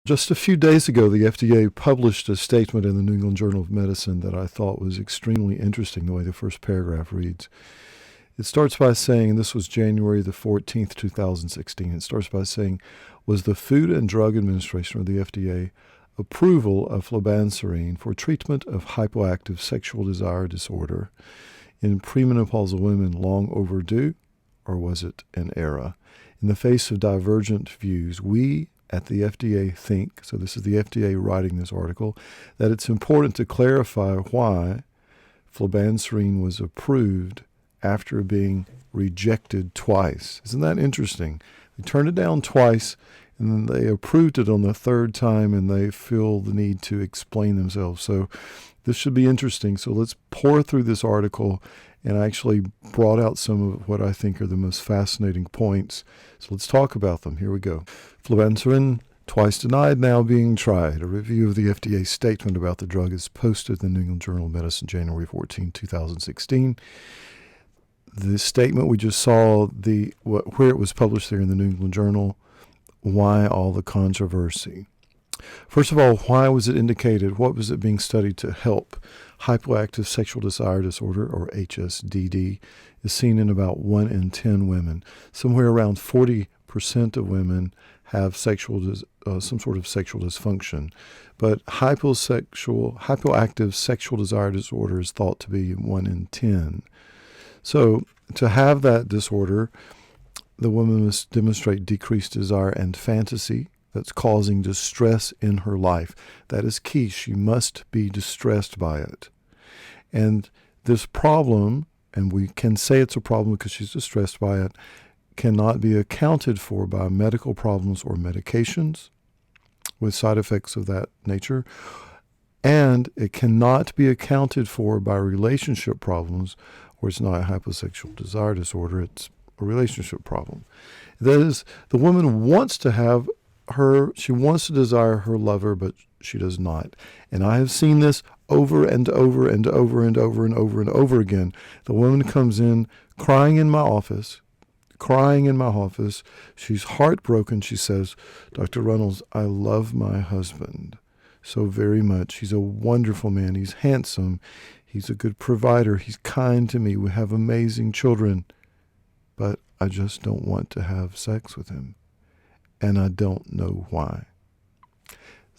Just a few days ago, the FDA published a statement in the New England Journal of Medicine that I thought was extremely interesting, the way the first paragraph reads. It starts by saying, and this was January the 14th, 2016, it starts by saying, was the Food and Drug Administration, or the FDA, approval of Flibanserin for treatment of hypoactive sexual desire disorder in premenopausal women long overdue, or was it an error? In the face of divergent views, we at the FDA think, so this is the FDA writing this article, that it's important to clarify why Flibanserin was approved after being rejected twice. Isn't that interesting? They turned it down twice, and then they approved it on the third time, and they feel the need to explain themselves. So this should be interesting. So let's pour through this article, and I actually brought out some of what I think are the most fascinating points. So let's talk about them. Here we go. Flibanserin, twice denied, now being tried. A review of the FDA statement about the drug is posted in the New England Journal of Medicine, January 14, 2016. The statement we just saw, where it was published there in the New England Journal. Why all the controversy? First of all, why was it indicated? What was it being studied to help? Hypoactive sexual desire disorder, or HSDD, is seen in about 1 in 10 women. Somewhere around 40% of women have some sort of sexual dysfunction. But hypoactive sexual desire disorder is thought to be 1 in 10. So to have that disorder, the woman must demonstrate decreased desire and fantasy that's causing distress in her life. That is key. She must be distressed by it. And this problem, and we can say it's a problem because she's distressed by it, cannot be accounted for by medical problems or medications with side effects of that nature. And it cannot be accounted for by relationship problems, where it's not a hyposexual desire disorder, it's a relationship problem. That is, the woman wants to desire her lover, but she does not. And I have seen this over and over and over and over and over and over again. The woman comes in crying in my office. She's heartbroken. She says, Dr. Runels, I love my husband so very much. He's a wonderful man. He's handsome. He's a good provider. He's kind to me. We have amazing children. But I just don't want to have sex with him. And I don't know why.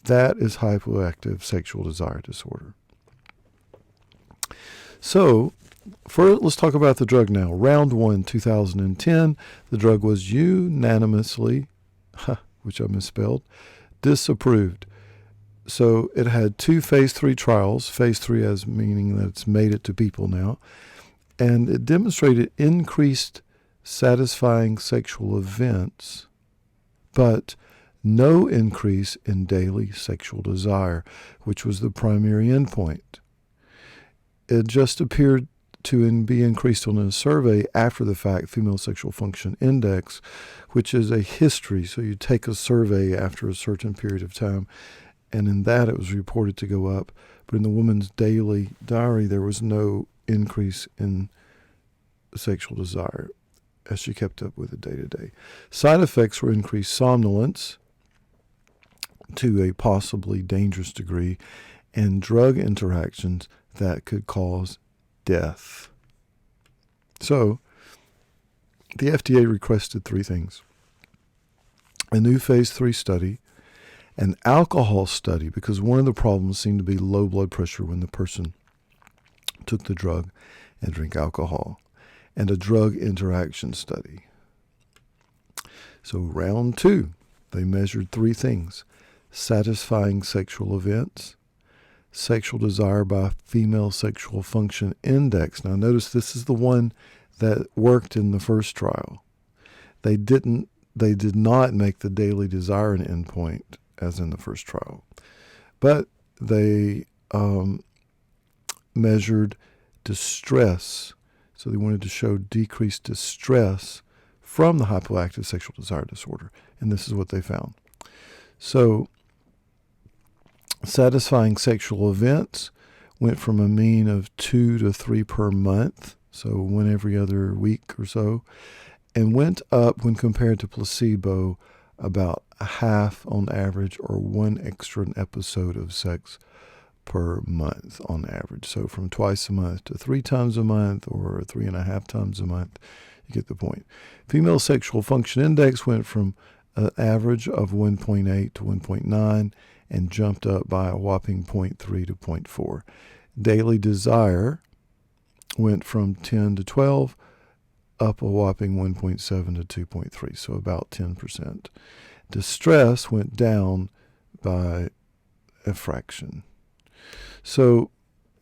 That is hypoactive sexual desire disorder. So, first, let's talk about the drug now. Round 1, 2010, the drug was unanimously, which I misspelled, disapproved. So it had 2 phase 3 trials, phase 3 as meaning that it's made it to people now, and it demonstrated increased satisfying sexual events, but no increase in daily sexual desire, which was the primary endpoint. It just appeared to be increased on a survey after the fact, Female Sexual Function Index, which is a history. So you take a survey after a certain period of time, and in that it was reported to go up. But in the woman's daily diary, there was no increase in sexual desire as she kept up with it day to day. Side effects were increased somnolence to a possibly dangerous degree, and drug interactions that could cause death. So, the FDA requested 3 things. A new phase 3 study, an alcohol study, because one of the problems seemed to be low blood pressure when the person took the drug and drank alcohol, and a drug interaction study. So round 2, they measured 3 things: satisfying sexual events, sexual desire by Female Sexual Function Index. Now notice this is the one that worked in the first trial. They did not make the daily desire an endpoint as in the first trial, but they measured distress. So they wanted to show decreased distress from the hypoactive sexual desire disorder, and this is what they found. So satisfying sexual events went from a mean of 2 to 3 per month, so 1 every other week or so, and went up when compared to placebo about a half on average, or one extra episode of sex per month on average. So from twice a month to 3 times a month, or 3.5 times a month. You get the point. Female sexual function index went from an average of 1.8 to 1.9 and jumped up by a whopping 0.3 to 0.4. Daily desire went from 10 to 12, up a whopping 1.7 to 2.3, so about 10%. Distress went down by a fraction. So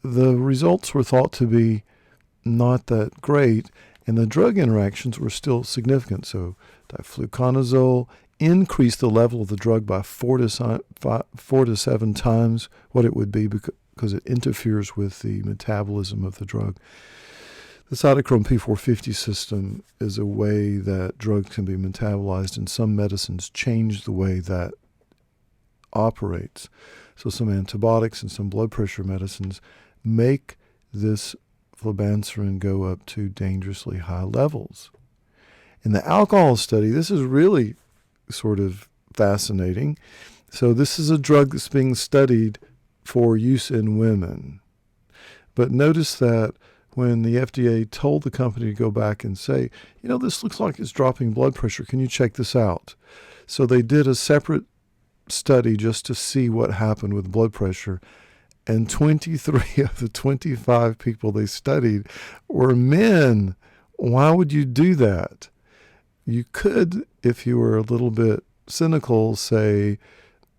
the results were thought to be not that great, and the drug interactions were still significant. So difluconazole increased the level of the drug by 4 to 7 times what it would be, because it interferes with the metabolism of the drug. The cytochrome P450 system is a way that drugs can be metabolized, and some medicines change the way that operates. So some antibiotics and some blood pressure medicines make this flibanserin go up to dangerously high levels. In the alcohol study, this is really sort of fascinating. So this is a drug that's being studied for use in women. But notice that when the FDA told the company to go back and say, this looks like it's dropping blood pressure, can you check this out? So they did a separate study just to see what happened with blood pressure, and 23 of the 25 people they studied were men. Why would you do that? You could, if you were a little bit cynical, say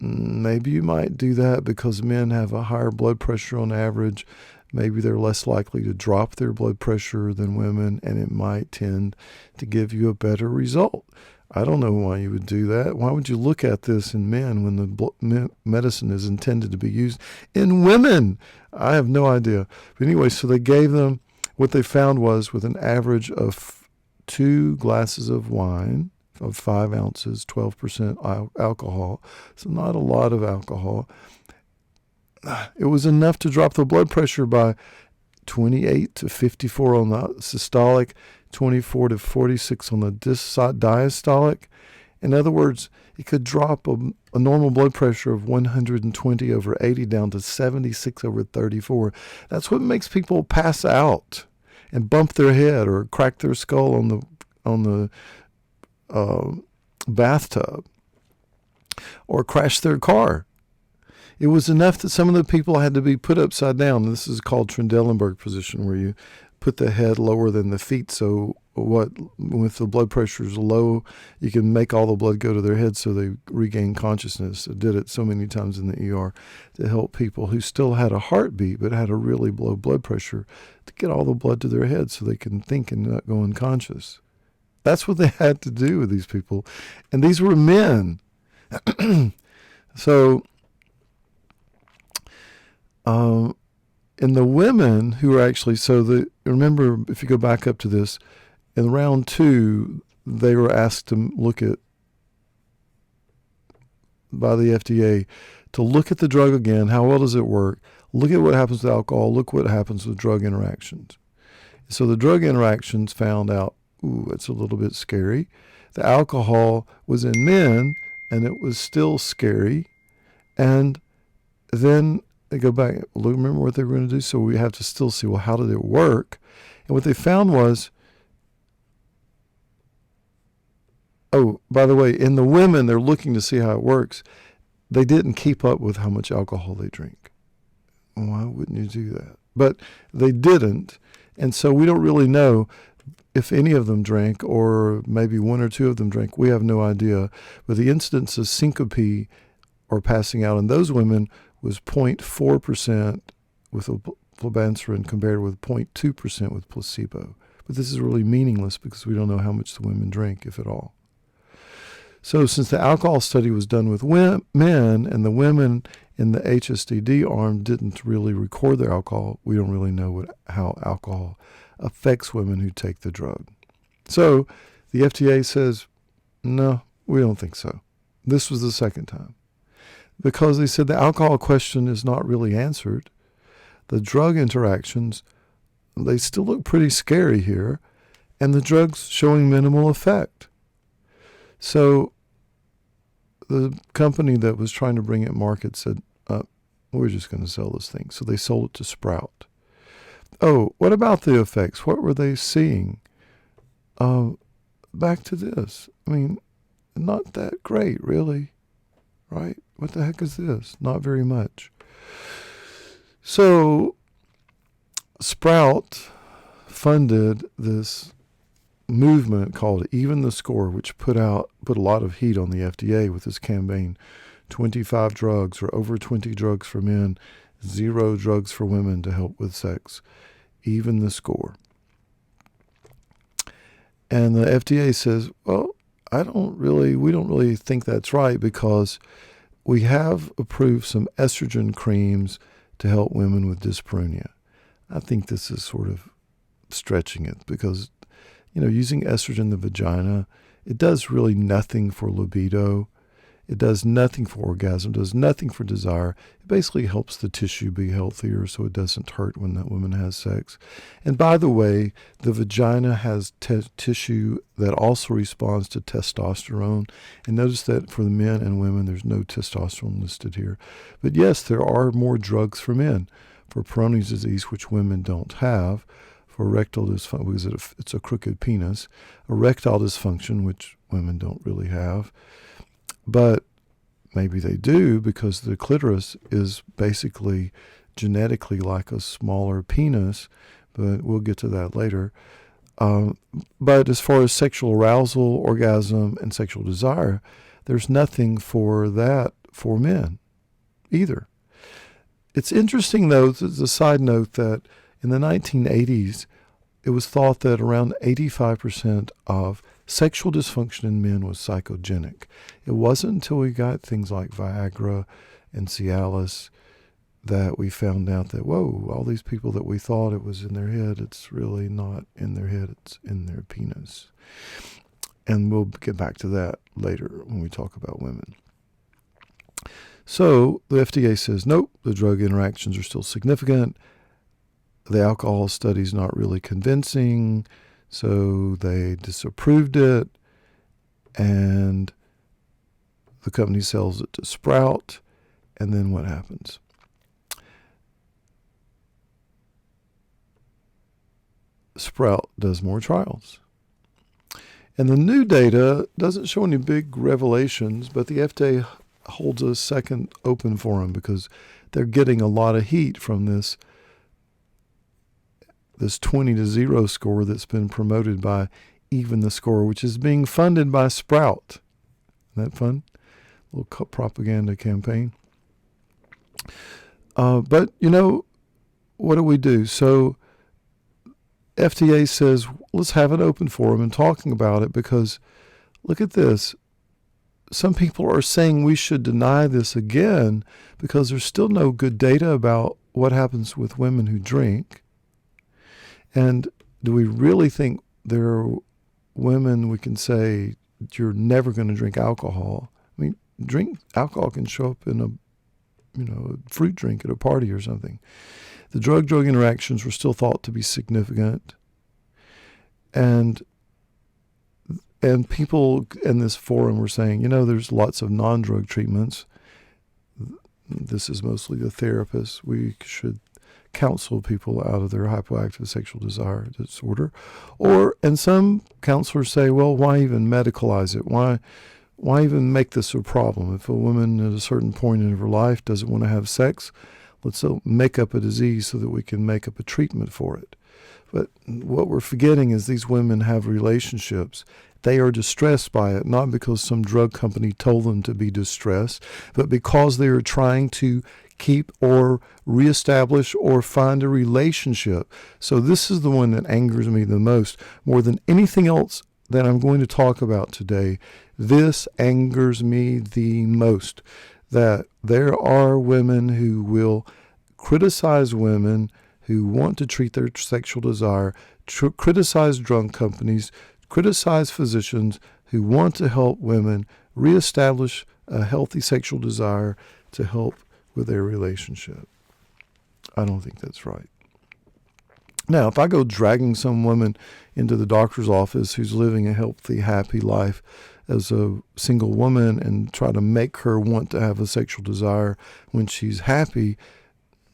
maybe you might do that because men have a higher blood pressure on average. Maybe they're less likely to drop their blood pressure than women, and it might tend to give you a better result. I don't know why you would do that. Why would you look at this in men when the medicine is intended to be used in women? I have no idea. But anyway, so they gave them, what they found was, with an average of 2 glasses of wine of 5 ounces, 12% alcohol, so not a lot of alcohol, it was enough to drop the blood pressure by 28 to 54 on the systolic, 24 to 46 on the diastolic. In other words, it could drop a normal blood pressure of 120 over 80 down to 76 over 34. That's what makes people pass out and bump their head or crack their skull on the bathtub or crash their car. It was enough that some of the people had to be put upside down. This is called Trendelenburg position, where you put the head lower than the feet. So if the blood pressure is low, you can make all the blood go to their head so they regain consciousness. I did it so many times in the ER to help people who still had a heartbeat but had a really low blood pressure, to get all the blood to their head so they can think and not go unconscious. That's what they had to do with these people. And these were men. So in the women who were actually, remember, if you go back up to this, in round 2, they were asked to look at, by the FDA, to look at the drug again. How well does it work? Look at what happens with alcohol. Look what happens with drug interactions. So the drug interactions found out, it's a little bit scary. The alcohol was in men, and it was still scary. And then they go back, remember what they were going to do? So we have to still see, how did it work? And what they found was, by the way, in the women, they're looking to see how it works. They didn't keep up with how much alcohol they drink. Why wouldn't you do that? But they didn't. And so we don't really know if any of them drank, or maybe 1 or 2 of them drank. We have no idea. But the incidence of syncope or passing out in those women was 0.4% with a flibanserin compared with 0.2% with placebo. But this is really meaningless because we don't know how much the women drink, if at all. So since the alcohol study was done with men, and the women in the HSDD arm didn't really record their alcohol, we don't really know how alcohol affects women who take the drug. So the FDA says, no, we don't think so. This was the second time, because they said the alcohol question is not really answered. The drug interactions, they still look pretty scary here, and the drug's showing minimal effect. So the company that was trying to bring it to market said, we're just going to sell this thing. So they sold it to Sprout. Oh, what about the effects? What were they seeing? Back to this. I mean, not that great, really. Right? What the heck is this? Not very much. So Sprout funded this movement called Even the Score, which put a lot of heat on the FDA with this campaign. 25 drugs or over 20 drugs for men, 0 drugs for women to help with sex. Even the Score. And the FDA says, well, we don't really think that's right because we have approved some estrogen creams to help women with dyspareunia. I think this is sort of stretching it because, using estrogen in the vagina, it does really nothing for libido. It does nothing for orgasm, does nothing for desire. It basically helps the tissue be healthier so it doesn't hurt when that woman has sex. And by the way, the vagina has tissue that also responds to testosterone. And notice that for the men and women, there's no testosterone listed here. But yes, there are more drugs for men. For Peyronie's disease, which women don't have. For erectile dysfunction, because it's a crooked penis. Erectile dysfunction, which women don't really have. But maybe they do because the clitoris is basically genetically like a smaller penis, but we'll get to that later. But as far as sexual arousal, orgasm, and sexual desire, there's nothing for that for men either. It's interesting, though, as a side note, that in the 1980s, it was thought that around 85% of sexual dysfunction in men was psychogenic. It wasn't until we got things like Viagra and Cialis that we found out that, whoa, all these people that we thought it was in their head, it's really not in their head, it's in their penis. And we'll get back to that later when we talk about women. So the FDA says, nope, the drug interactions are still significant. The alcohol study's not really convincing. So they disapproved it, and the company sells it to Sprout, and then what happens? Sprout does more trials. And the new data doesn't show any big revelations, but the FDA holds a second open for them because they're getting a lot of heat from this 20-0 score that's been promoted by Even the Score, which is being funded by Sprout. Isn't that fun? A little propaganda campaign. But, what do we do? So FDA says, let's have an open forum and talking about it because look at this. Some people are saying we should deny this again because there's still no good data about what happens with women who drink. And do we really think there are women we can say you're never going to drink alcohol? I mean, alcohol can show up in a fruit drink at a party or something. The drug-drug interactions were still thought to be significant. And people in this forum were saying, there's lots of non-drug treatments. This is mostly the therapists. We should counsel people out of their hypoactive sexual desire disorder. And some counselors say, well, why even medicalize it? Why even make this a problem? If a woman at a certain point in her life doesn't want to have sex, let's make up a disease so that we can make up a treatment for it. But what we're forgetting is these women have relationships. They are distressed by it, not because some drug company told them to be distressed, but because they are trying to keep or reestablish or find a relationship. So this is the one that angers me the most. More than anything else that I'm going to talk about today, this angers me the most. That there are women who will criticize women who want to treat their sexual desire, criticize drug companies, criticize physicians who want to help women reestablish a healthy sexual desire to help with their relationship. I don't think that's right. Now, if I go dragging some woman into the doctor's office who's living a healthy, happy life as a single woman and try to make her want to have a sexual desire when she's happy,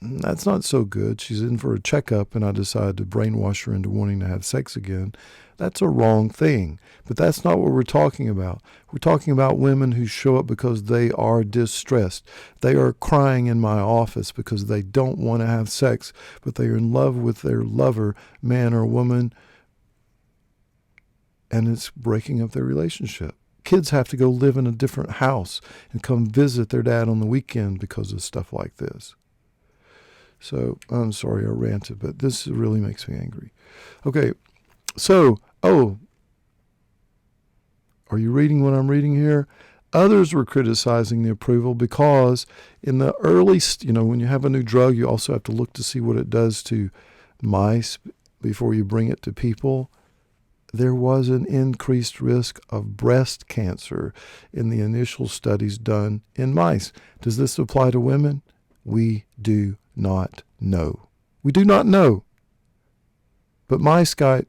that's not so good. She's in for a checkup and I decide to brainwash her into wanting to have sex again. That's a wrong thing. But that's not what we're talking about. We're talking about women who show up because they are distressed. They are crying in my office because they don't want to have sex, but they are in love with their lover, man or woman, and it's breaking up their relationship. Kids have to go live in a different house and come visit their dad on the weekend because of stuff like this. So, I'm sorry I ranted, but this really makes me angry. Okay, so, are you reading what I'm reading here? Others were criticizing the approval because in the early, when you have a new drug, you also have to look to see what it does to mice before you bring it to people. There was an increased risk of breast cancer in the initial studies done in mice. Does this apply to women? We do not know. We do not know. But mice got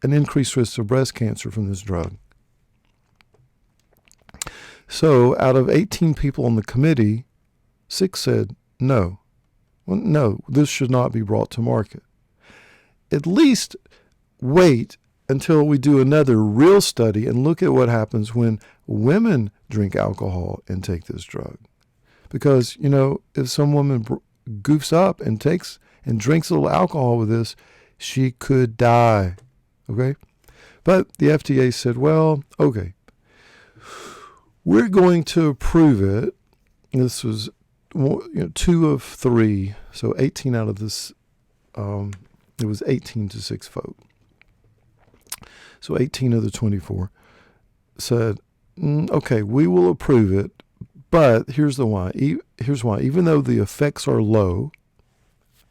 an increased risk of breast cancer from this drug. So out of 18 people on the committee, 6 said no. Well, no, this should not be brought to market. At least wait until we do another real study and look at what happens when women drink alcohol and take this drug. Because, if some woman goofs up and takes and drinks a little alcohol with this, she could die. Okay? But the FDA said, well, okay, we're going to approve it. This was 2 of 3, so 18 out of this, it was 18-6 vote. So 18 of the 24 said, okay, we will approve it, but here's the why. Here's why. Even though the effects are low,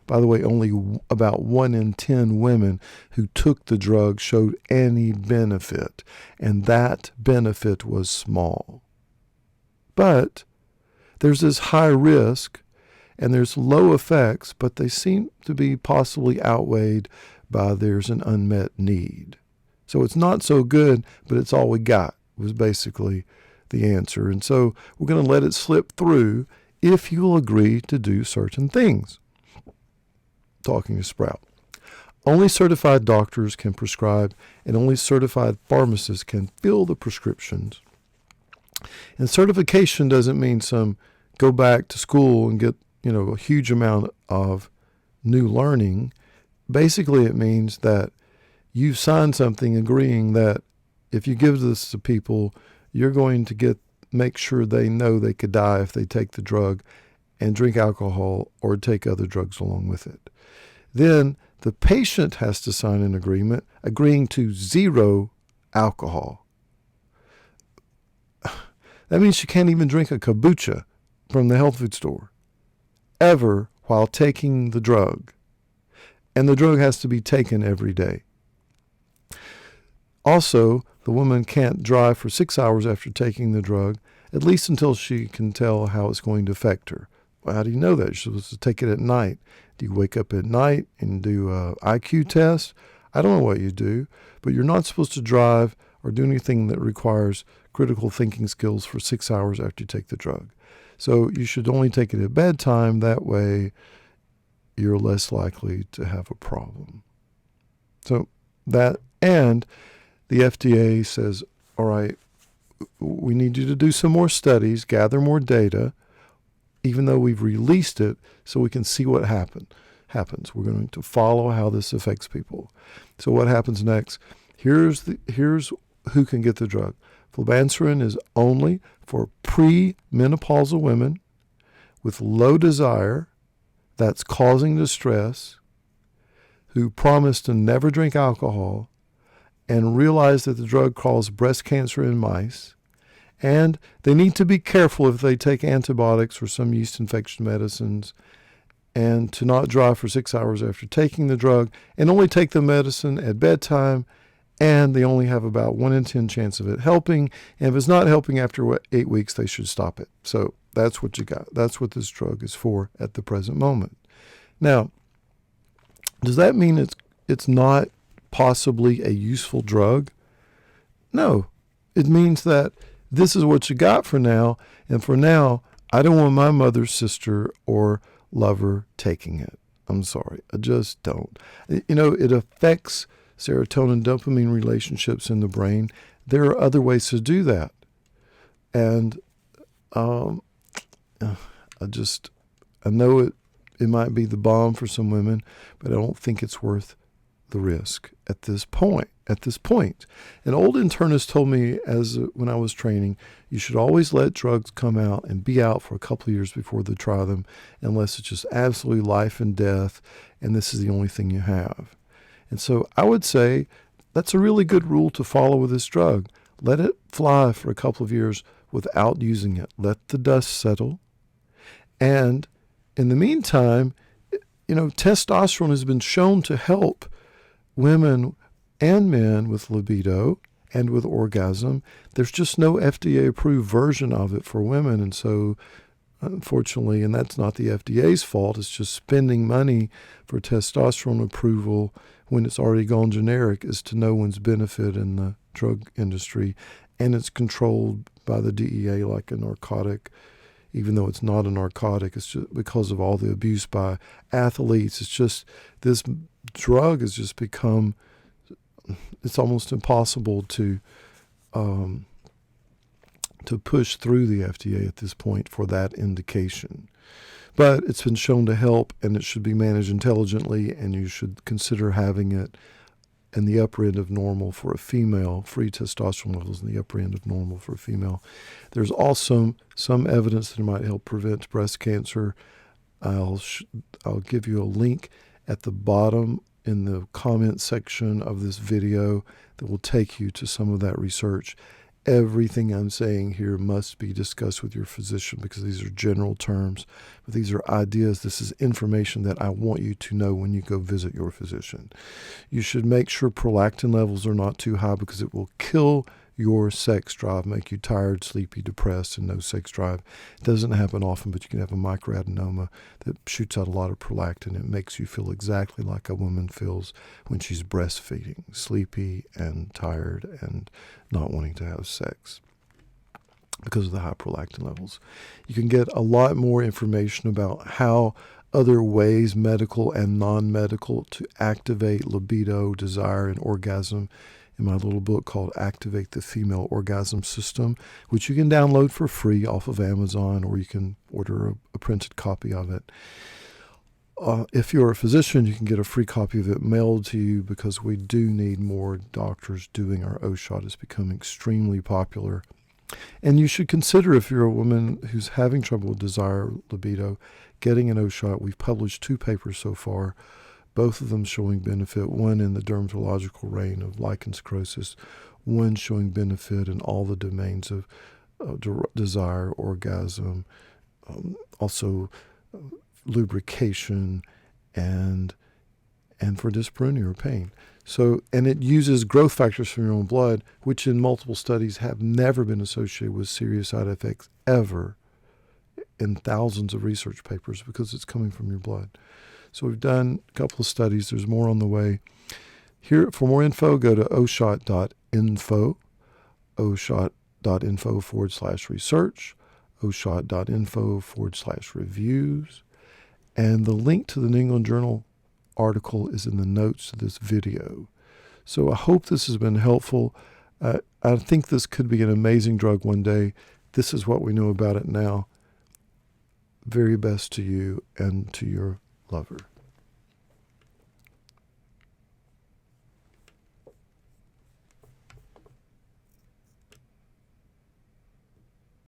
by the way, only about 1 in 10 women who took the drug showed any benefit, and that benefit was small. But there's this high risk, and there's low effects, but they seem to be possibly outweighed by there's an unmet need. So it's not so good, but it's all we got, was basically the answer. And so we're going to let it slip through if you'll agree to do certain things. Talking to Sprout. Only certified doctors can prescribe, and only certified pharmacists can fill the prescriptions. And certification doesn't mean some go back to school and get, a huge amount of new learning. Basically, it means that you sign something agreeing that if you give this to people, you're going to make sure they know they could die if they take the drug and drink alcohol or take other drugs along with it. Then the patient has to sign an agreement agreeing to 0 alcohol. That means she can't even drink a kombucha from the health food store ever while taking the drug. And the drug has to be taken every day. Also, the woman can't drive for 6 hours after taking the drug, at least until she can tell how it's going to affect her. Well, how do you know that? You're supposed to take it at night. Do you wake up at night and do an IQ test? I don't know what you do, but you're not supposed to drive or do anything that requires critical thinking skills for 6 hours after you take the drug. So you should only take it at bedtime. That way you're less likely to have a problem. So that, and the FDA says, all right, we need you to do some more studies, gather more data, even though we've released it, so we can see what happens. We're going to follow how this affects people. So what happens next? Here's who can get the drug. Flibanserin is only for premenopausal women with low desire that's causing distress, who promise to never drink alcohol and realize that the drug causes breast cancer in mice, and they need to be careful if they take antibiotics or some yeast infection medicines, and to not drive for 6 hours after taking the drug, and only take the medicine at bedtime, and they only have about 1 in 10 chance of it helping, and if it's not helping after 8 weeks, they should stop it. So that's what you got. That's what this drug is for at the present moment. Now, does that mean it's not possibly a useful drug? No. It means that this is what you got for now, and for now, I don't want my mother's sister or lover taking it. I'm sorry, I just don't. It affects serotonin dopamine relationships in the brain. There are other ways to do that. And I know it might be the bomb for some women, but I don't think it's worth the risk at this point. An old internist told me when I was training, you should always let drugs come out and be out for a couple of years before they try them, unless it's just absolutely life and death, and this is the only thing you have. And so I would say that's a really good rule to follow with this drug. Let it fly for a couple of years without using it. Let the dust settle. And in the meantime, testosterone has been shown to help women and men with libido and with orgasm. There's just no FDA-approved version of it for women. And so, unfortunately, and that's not the FDA's fault, it's just spending money for testosterone approval when it's already gone generic is to no one's benefit in the drug industry. And it's controlled by the DEA like a narcotic, even though it's not a narcotic. It's just because of all the abuse by athletes. It's just this drug has just become, it's almost impossible to push through the FDA at this point for that indication. But it's been shown to help, and it should be managed intelligently, and you should consider having it in the upper end of normal for a female, free testosterone levels in the upper end of normal for a female. There's also some evidence that it might help prevent breast cancer. I'll give you a link at the bottom in the comment section of this video that will take you to some of that research. Everything I'm saying here must be discussed with your physician because these are general terms, but these are ideas. This is information that I want you to know when you go visit your physician. You should make sure prolactin levels are not too high because it will kill your sex drive, make you tired, sleepy, depressed, and no sex drive. It doesn't happen often, but you can have a microadenoma that shoots out a lot of prolactin. It makes you feel exactly like a woman feels when she's breastfeeding, sleepy and tired and not wanting to have sex because of the high prolactin levels. You can get a lot more information about how other ways, medical and non-medical, to activate libido, desire, and orgasm in my little book called Activate the Female Orgasm System, which you can download for free off of Amazon, or you can order a printed copy of it. If you're a physician, you can get a free copy of it mailed to you because we do need more doctors doing our O-shot. It's become extremely popular. And you should consider, if you're a woman who's having trouble with desire, libido, getting an O-shot. We've published 2 papers so far, both of them showing benefit, one in the dermatological reign of lichen sclerosis, one showing benefit in all the domains of desire, orgasm, also lubrication, and for dyspareunia or pain. So, and it uses growth factors from your own blood, which in multiple studies have never been associated with serious side effects ever in thousands of research papers because it's coming from your blood. So we've done a couple of studies. There's more on the way. Here, for more info, go to oshot.info, oshot.info/research, oshot.info/reviews, and the link to the New England Journal article is in the notes to this video. So I hope this has been helpful. I think this could be an amazing drug one day. This is what we know about it now. Very best to you and to your lover.